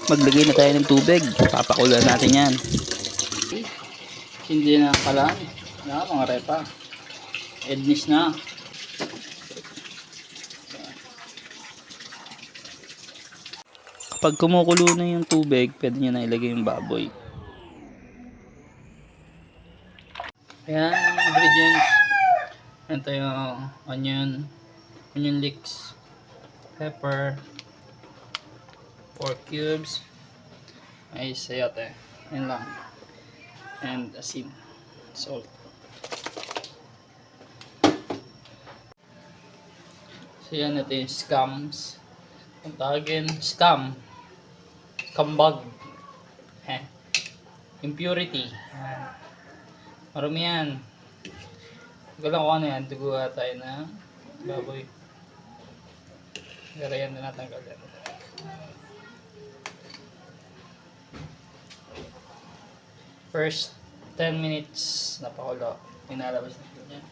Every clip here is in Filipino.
Maglagay na tayo ng tubig. Papakulan natin yan. Hindi na kalan. Na, mga repa. Ednis na. Kapag kumukulo na yung tubig, pwede nyo na ilagay yung baboy. Ayan, ingredients. Ito yung onion leeks, pepper, 4 cubes, ay sayote, yan lang, and asin, salt. So yan, ito yung scams. Ang tawagin, scambag, impurity. Marami yan. Huwag lang kung ano yan, duguha tayo ng baboy. Pero yan na natanggal yan. First 10 minutes napakulo, inalabas natin yan.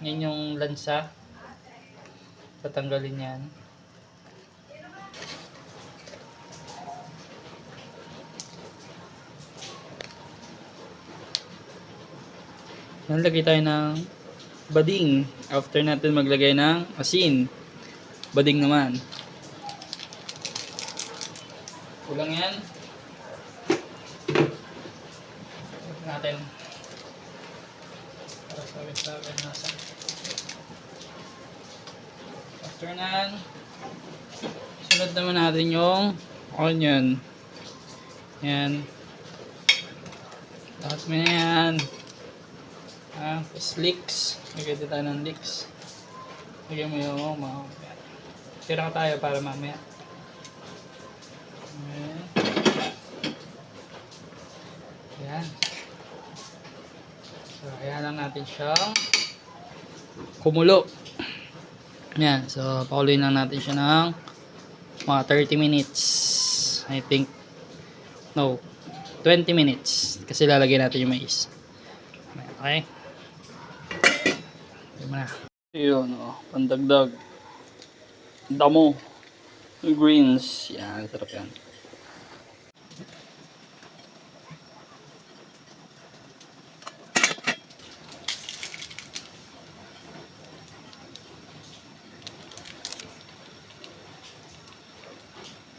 Yan yung lansa, tatanggalin yan. Nalagay tayo ng bading after natin maglagay ng asin. Bading naman. Kulang yan. Ito natin. Para sabi nasa. After nan, sunod naman natin yung onion. Yan. Lahat mo na yan. Tapos leeks. Lagay din tayo ng leeks. Lagay mo yung mga tira tayo para mamaya. Ayan. So, ayan lang natin siyang kumulo. Ayan. So, pakuloyin lang natin siya ng mga 30 minutes. I think, no, 20 minutes. Kasi lalagay natin yung mais. Okay? Na. Yun, pandagdag damo greens, yan, sarap yan.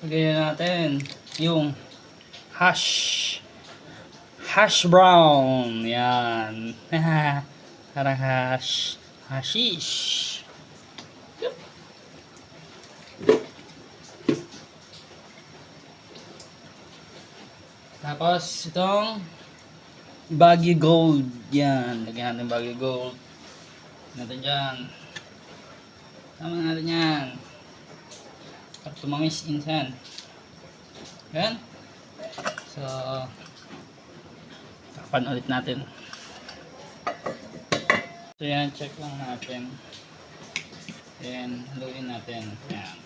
Lagyan natin yung hash brown, yan. Parang hashish. Tapos itong Baguio Gold, yan. Lagyan natin Baguio Gold. Natin dyan. Tama natin yan. Para tumangis insan. Yan. So, tapan ulit natin. So yan, check lang natin. Then, haluin natin. Yan.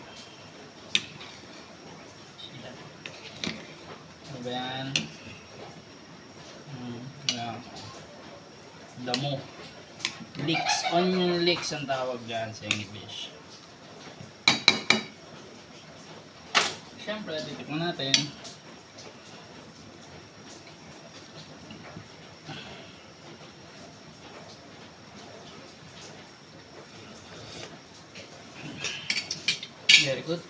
Ano ba yan? Yan. Damo. Leeks. Onion leeks ang tawag dyan sa English. Siyempre, titikman natin. Very good.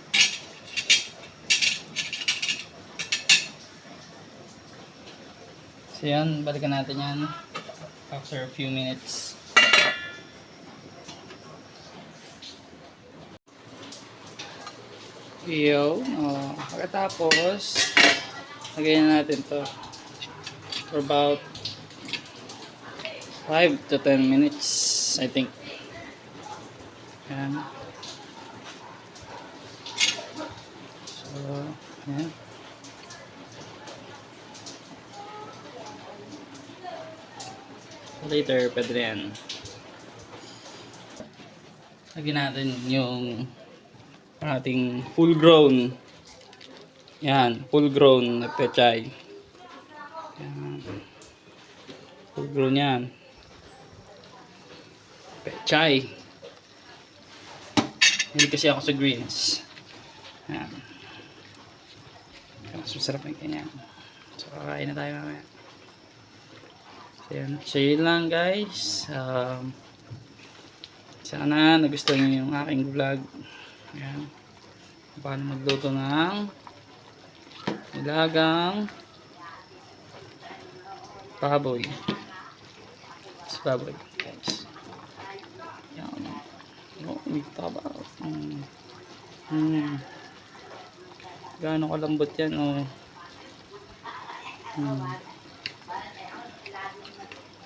So yan, balikan natin yan after a few minutes. Pagkatapos lagayan natin to for about 5 to 10 minutes, I think. Yan. So, yan. Later, pwede yan. Lagyan natin yung ating full grown. Yan, full grown na pechay. Yan. Full grown yan. Pechay. Hindi kasi ako sa greens. Yan. Mas masarap yung ganyan. So, kakain na tayo mamaya. So, yan. So, yun lang guys. Sana nagustuhan nyo yung aking vlog. Ayan. Paano magluto ng nilagang baboy. It's baboy guys. Yan. Oh, may taba. Gaano kalambot yan, oh.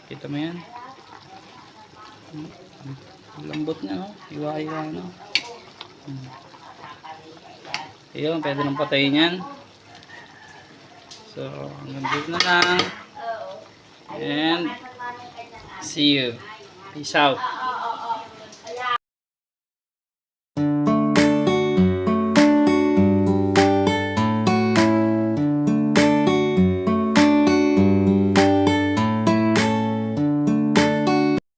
Kita mo yan? Lambot niya, oh. Iwa-iwa, no? Ayun, pwede nang patayin yan. So, hanggang dito na lang. And, see you. Peace out.